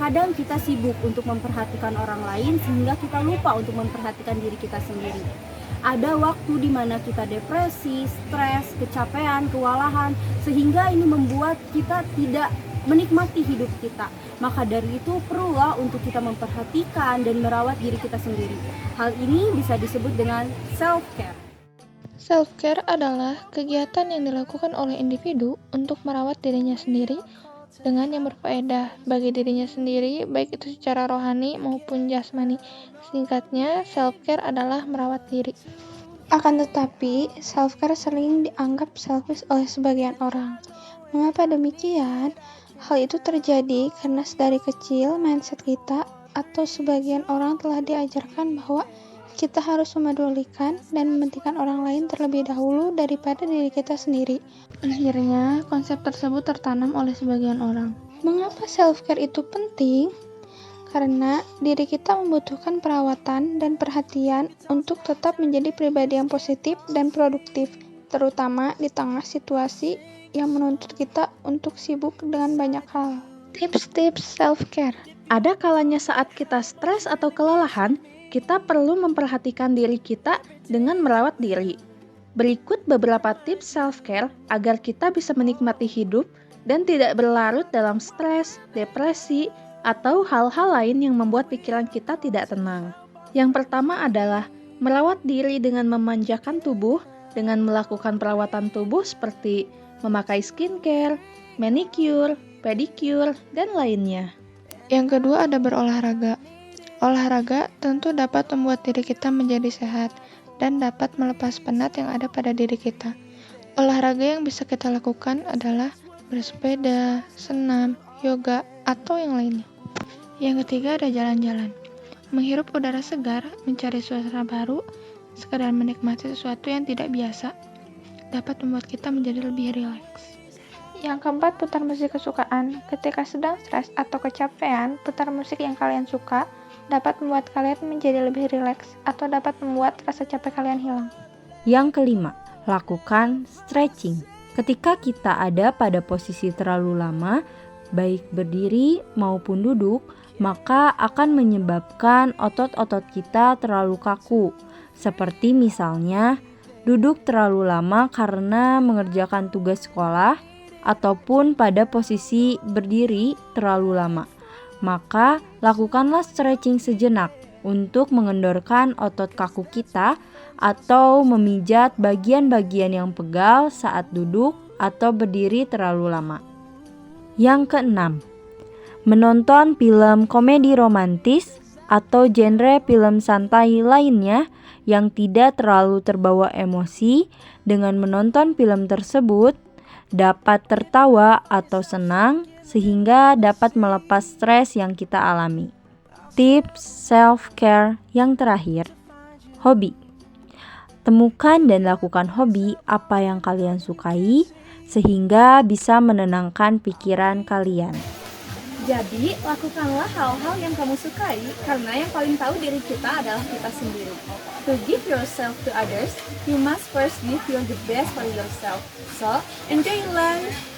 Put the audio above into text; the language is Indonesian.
Kadang kita sibuk untuk memperhatikan orang lain sehingga kita lupa untuk memperhatikan diri kita sendiri. Ada waktu di mana kita depresi, stres, kecapean, kewalahan, sehingga ini membuat kita tidak menikmati hidup kita. Maka dari itu perlulah untuk kita memperhatikan dan merawat diri kita sendiri. Hal ini bisa disebut dengan self-care. Self-care adalah kegiatan yang dilakukan oleh individu untuk merawat dirinya sendiri dengan yang berfaedah bagi dirinya sendiri, baik itu secara rohani maupun jasmani. Singkatnya, self-care adalah merawat diri. Akan tetapi, self-care sering dianggap selfish oleh sebagian orang. Mengapa demikian? Hal itu terjadi karena sedari kecil mindset kita atau sebagian orang telah diajarkan bahwa kita harus memedulikan dan mementingkan orang lain terlebih dahulu daripada diri kita sendiri. Akhirnya, konsep tersebut tertanam oleh sebagian orang. Mengapa self-care itu penting? Karena diri kita membutuhkan perawatan dan perhatian untuk tetap menjadi pribadi yang positif dan produktif, terutama di tengah situasi yang menuntut kita untuk sibuk dengan banyak hal. Tips-tips self-care. Ada kalanya saat kita stres atau kelelahan, kita perlu memperhatikan diri kita dengan merawat diri. Berikut beberapa tips self-care agar kita bisa menikmati hidup dan tidak berlarut dalam stres, depresi, atau hal-hal lain yang membuat pikiran kita tidak tenang. Yang pertama adalah merawat diri dengan memanjakan tubuh dengan melakukan perawatan tubuh seperti memakai skincare, manicure, pedicure, dan lainnya. Yang kedua ada berolahraga. Olahraga tentu dapat membuat diri kita menjadi sehat dan dapat melepas penat yang ada pada diri kita. Olahraga yang bisa kita lakukan adalah bersepeda, senam, yoga, atau yang lainnya. Yang ketiga ada jalan-jalan. Menghirup udara segar, mencari suasana baru, sekadar menikmati sesuatu yang tidak biasa, dapat membuat kita menjadi lebih rileks. Yang keempat, putar musik kesukaan. Ketika sedang stres atau kecapean, putar musik yang kalian suka dapat membuat kalian menjadi lebih rileks atau dapat membuat rasa capek kalian hilang. Yang kelima, lakukan stretching. Ketika kita ada pada posisi terlalu lama, baik berdiri maupun duduk, maka akan menyebabkan otot-otot kita terlalu kaku. Seperti misalnya, duduk terlalu lama karena mengerjakan tugas sekolah, ataupun pada posisi berdiri terlalu lama. Maka lakukanlah stretching sejenak untuk mengendorkan otot kaku kita atau memijat bagian-bagian yang pegal saat duduk atau berdiri terlalu lama. Yang keenam, menonton film komedi romantis atau genre film santai lainnya yang tidak terlalu terbawa emosi. Dengan menonton film tersebut dapat tertawa atau senang sehingga dapat melepas stres yang kita alami. Tips self-care yang terakhir, hobi. Temukan dan lakukan hobi apa yang kalian sukai sehingga bisa menenangkan pikiran kalian. Jadi, lakukanlah hal-hal yang kamu sukai karena yang paling tahu diri kita adalah kita sendiri. To give yourself to others, you must first give the best for yourself. So, enjoy your life!